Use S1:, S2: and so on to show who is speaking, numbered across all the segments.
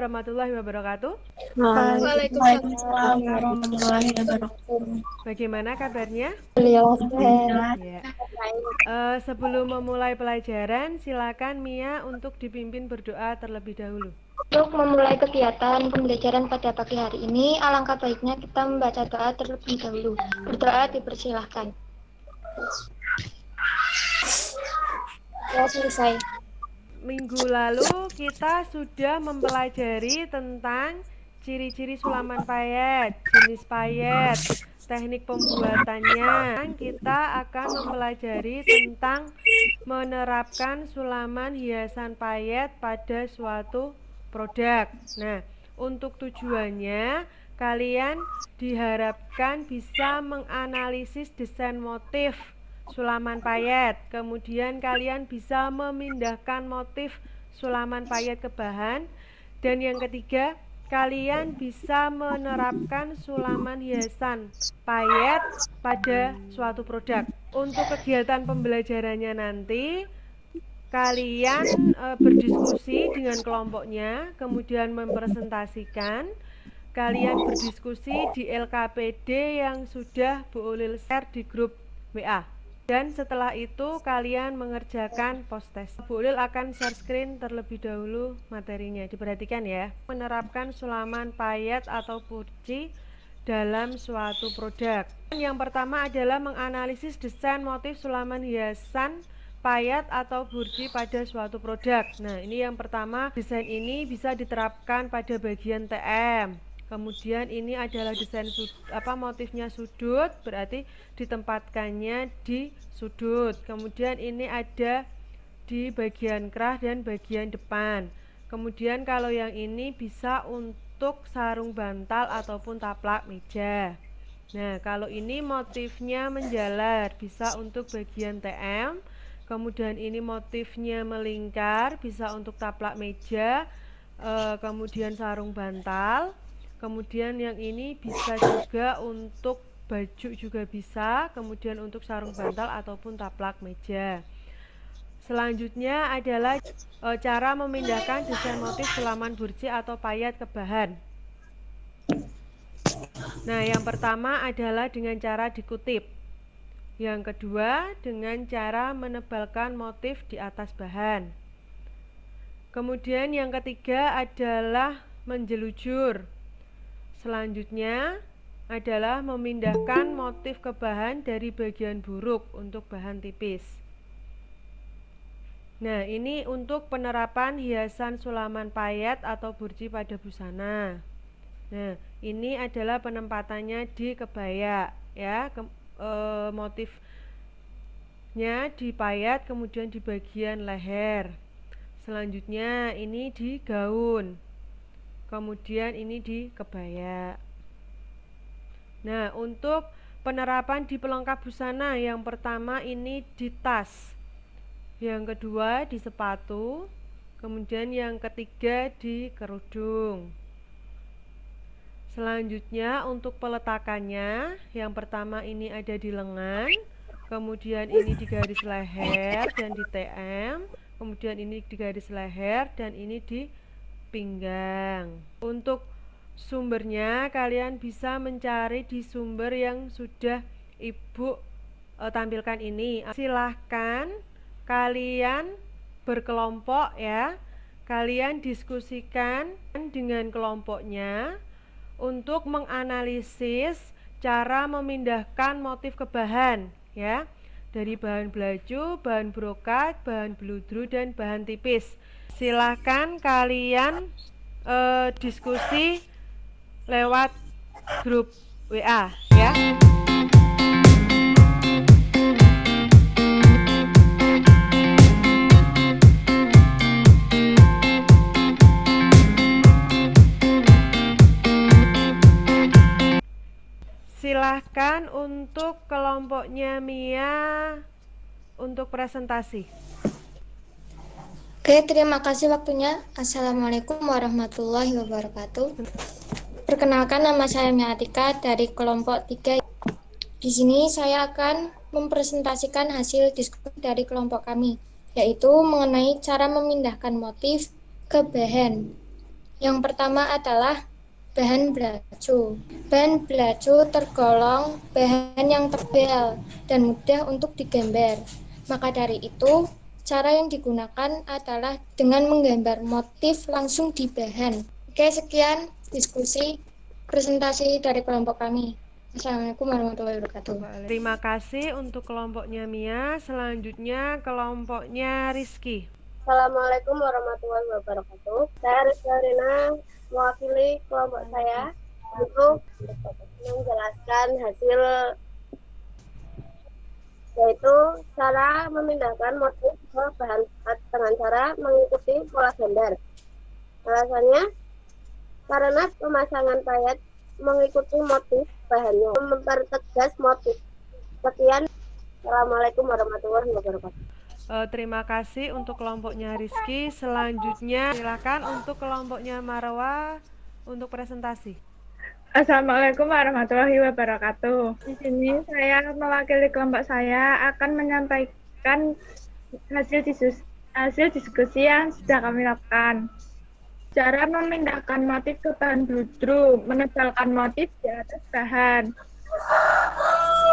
S1: warahmatullahi wabarakatuh.
S2: Waalaikumsalam warahmatullahi wabarakatuh.
S1: Bagaimana kabarnya?
S2: Beliau sehat.
S1: Ya. Sebelum memulai pelajaran, silakan Mia untuk dipimpin berdoa terlebih dahulu.
S2: Untuk memulai kegiatan pembelajaran pada pagi hari ini, alangkah baiknya kita membaca doa terlebih dahulu. Berdoa dipersilahkan. Ya, selesai.
S1: Minggu lalu kita sudah mempelajari tentang ciri-ciri sulaman payet, jenis payet, teknik pembuatannya. Kita akan mempelajari tentang menerapkan sulaman hiasan payet pada suatu produk. Nah, untuk tujuannya kalian diharapkan bisa menganalisis desain motif sulaman payet, kemudian kalian bisa memindahkan motif sulaman payet ke bahan, dan yang ketiga kalian bisa menerapkan sulaman hiasan payet pada suatu produk. Untuk kegiatan pembelajarannya nanti kalian berdiskusi dengan kelompoknya, kemudian mempresentasikan. Kalian berdiskusi di LKPD yang sudah Bu Ulil share di grup WA. Dan setelah itu kalian mengerjakan post-test. Bu Ulil akan share screen terlebih dahulu materinya. Diperhatikan ya. Menerapkan sulaman payet atau purci dalam suatu produk. Yang pertama adalah menganalisis desain motif sulaman hiasan payet atau burji pada suatu produk. Nah, ini yang pertama, desain ini bisa diterapkan pada bagian TM. Kemudian ini adalah desain motifnya sudut, berarti ditempatkannya di sudut. Kemudian ini ada di bagian kerah dan bagian depan. Kemudian kalau yang ini bisa untuk sarung bantal ataupun taplak meja. Nah, kalau ini motifnya menjalar, bisa untuk bagian TM. Kemudian ini motifnya melingkar, bisa untuk taplak meja, kemudian sarung bantal. Kemudian yang ini bisa juga untuk baju juga bisa, kemudian untuk sarung bantal ataupun taplak meja. Selanjutnya adalah cara memindahkan desain motif sulaman burji atau payet ke bahan. Nah, yang pertama adalah dengan cara dikutip. Yang kedua dengan cara menebalkan motif di atas bahan. Kemudian yang ketiga adalah menjelujur. Selanjutnya adalah memindahkan motif ke bahan dari bagian buruk untuk bahan tipis. Nah, ini untuk penerapan hiasan sulaman payet atau burji pada busana. Nah, ini adalah penempatannya di kebaya ya, motifnya di payet kemudian di bagian leher. Selanjutnya ini di gaun. Kemudian ini di kebaya. Nah, untuk penerapan di pelengkap busana, yang pertama ini di tas, yang kedua di sepatu, kemudian yang ketiga di kerudung. Selanjutnya untuk peletakannya, yang pertama ini ada di lengan, kemudian ini di garis leher dan di TM, kemudian ini di garis leher dan ini di pinggang. Untuk sumbernya kalian bisa mencari di sumber yang sudah Ibu tampilkan ini. Silahkan kalian berkelompok ya. Kalian diskusikan dengan kelompoknya untuk menganalisis cara memindahkan motif ke bahan ya. Dari bahan belaju, bahan brokat, bahan bludru dan bahan tipis. Silahkan kalian diskusi lewat grup WA ya. Silahkan untuk kelompoknya Mia untuk presentasi.
S2: Oke, terima kasih waktunya. Assalamualaikum warahmatullahi wabarakatuh. Perkenalkan, nama saya Mia Atika dari kelompok 3. Di sini saya akan mempresentasikan hasil diskusi dari kelompok kami, yaitu mengenai cara memindahkan motif ke bahan. Yang pertama adalah bahan belacu. Bahan belacu tergolong bahan yang tebal dan mudah untuk digambar. Maka dari itu, cara yang digunakan adalah dengan menggambar motif langsung di bahan. Oke, sekian diskusi presentasi dari kelompok kami. Assalamualaikum warahmatullahi wabarakatuh.
S1: Terima kasih untuk kelompoknya Mia. Selanjutnya kelompoknya Rizky.
S3: Assalamualaikum warahmatullahi wabarakatuh. Saya Rizky Rina, mewakili kelompok saya untuk menjelaskan hasil, yaitu cara memindahkan motif ke bahan dengan cara mengikuti pola gambar. Alasannya, karena pemasangan payet mengikuti motif bahannya, mempertegas motif. Sekian, Assalamualaikum warahmatullahi wabarakatuh.
S1: Terima kasih untuk kelompoknya Rizky. Selanjutnya silakan untuk kelompoknya Marwa untuk presentasi.
S4: Assalamualaikum warahmatullahi wabarakatuh. Di sini saya mewakili kelompok saya akan menyampaikan hasil diskusi yang sudah kami lakukan. Cara memindahkan motif ke bahan bludru, menebalkan motif di atas bahan.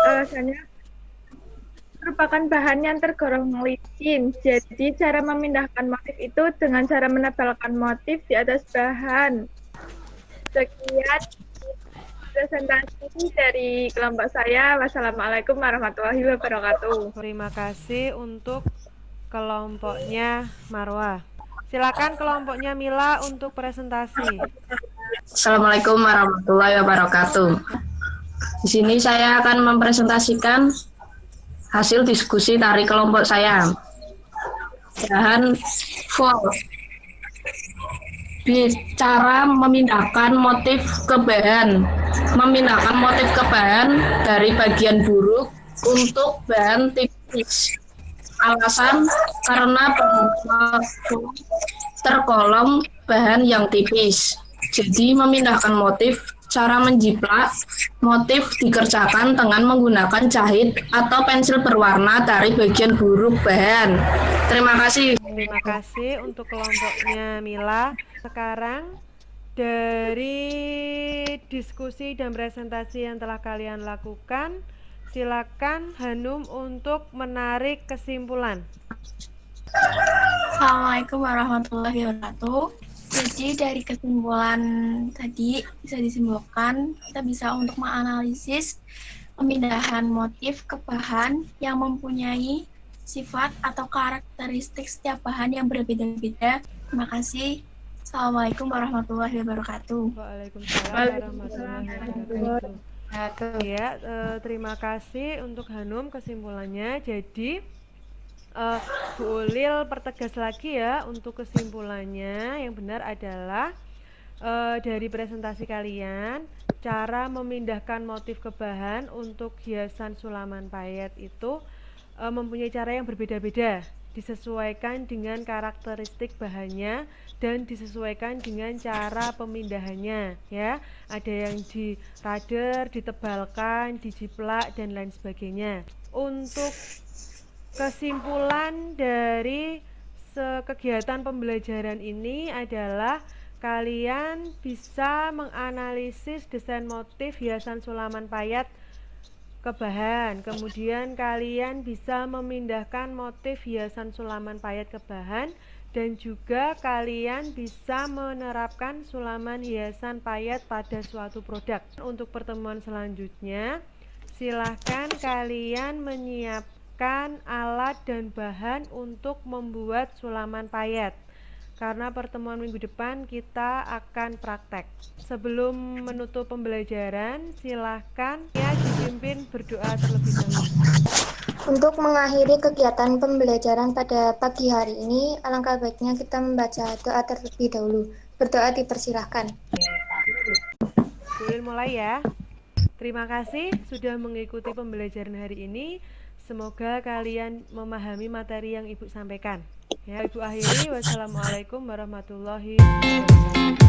S4: Alasannya merupakan bahan yang tergolong licin, jadi cara memindahkan motif itu dengan cara menebalkan motif di atas bahan. Sekian presentasi dari kelompok saya. Wassalamualaikum warahmatullahi wabarakatuh.
S1: Terima kasih untuk kelompoknya Marwa. Silakan kelompoknya Mila untuk presentasi.
S5: Assalamualaikum warahmatullahi wabarakatuh. Di sini saya akan mempresentasikan hasil diskusi dari kelompok saya. Bahan vol. Cara memindahkan motif ke bahan. Memindahkan motif ke bahan dari bagian buruk untuk bahan tipis. Alasan karena tergolong bahan yang tipis. Jadi memindahkan motif, cara menjiplak motif dikerjakan dengan menggunakan jahit atau pensil berwarna dari bagian buruk bahan. Terima kasih.
S1: Terima kasih untuk kelompoknya Mila. Sekarang dari diskusi dan presentasi yang telah kalian lakukan, silakan Hanum untuk menarik kesimpulan.
S6: Assalamualaikum warahmatullahi wabarakatuh. Jadi dari kesimpulan tadi bisa disimpulkan kita bisa untuk menganalisis pemindahan motif ke bahan yang mempunyai sifat atau karakteristik setiap bahan yang berbeda-beda. Terima kasih. Assalamualaikum warahmatullahi wabarakatuh.
S1: Waalaikumsalam warahmatullahi wabarakatuh. Ya, terima kasih untuk Hanum kesimpulannya. Jadi Bu Ulil pertegas lagi ya untuk kesimpulannya. Yang benar adalah dari presentasi kalian, cara memindahkan motif ke bahan untuk hiasan sulaman payet itu mempunyai cara yang berbeda-beda, disesuaikan dengan karakteristik bahannya dan disesuaikan dengan cara pemindahannya ya. Ada yang di rader, ditebalkan, dijiplak dan lain sebagainya. Untuk kesimpulan dari kegiatan pembelajaran ini adalah kalian bisa menganalisis desain motif hiasan sulaman payet ke bahan. Kemudian kalian bisa memindahkan motif hiasan sulaman payet ke bahan, dan juga kalian bisa menerapkan sulaman hiasan payet pada suatu produk. Untuk pertemuan selanjutnya, silahkan kalian menyiapkan alat dan bahan untuk membuat sulaman payet, karena pertemuan minggu depan kita akan praktek. Sebelum menutup pembelajaran, silahkan ya dipimpin berdoa terlebih dahulu.
S2: Untuk mengakhiri kegiatan pembelajaran pada pagi hari ini, alangkah baiknya kita membaca doa terlebih dahulu. Berdoa dipersilahkan.
S1: Boleh mulai ya. Terima kasih sudah mengikuti pembelajaran hari ini. Semoga kalian memahami materi yang Ibu sampaikan. Ya, Ibu akhiri. Wassalamualaikum warahmatullahi wabarakatuh.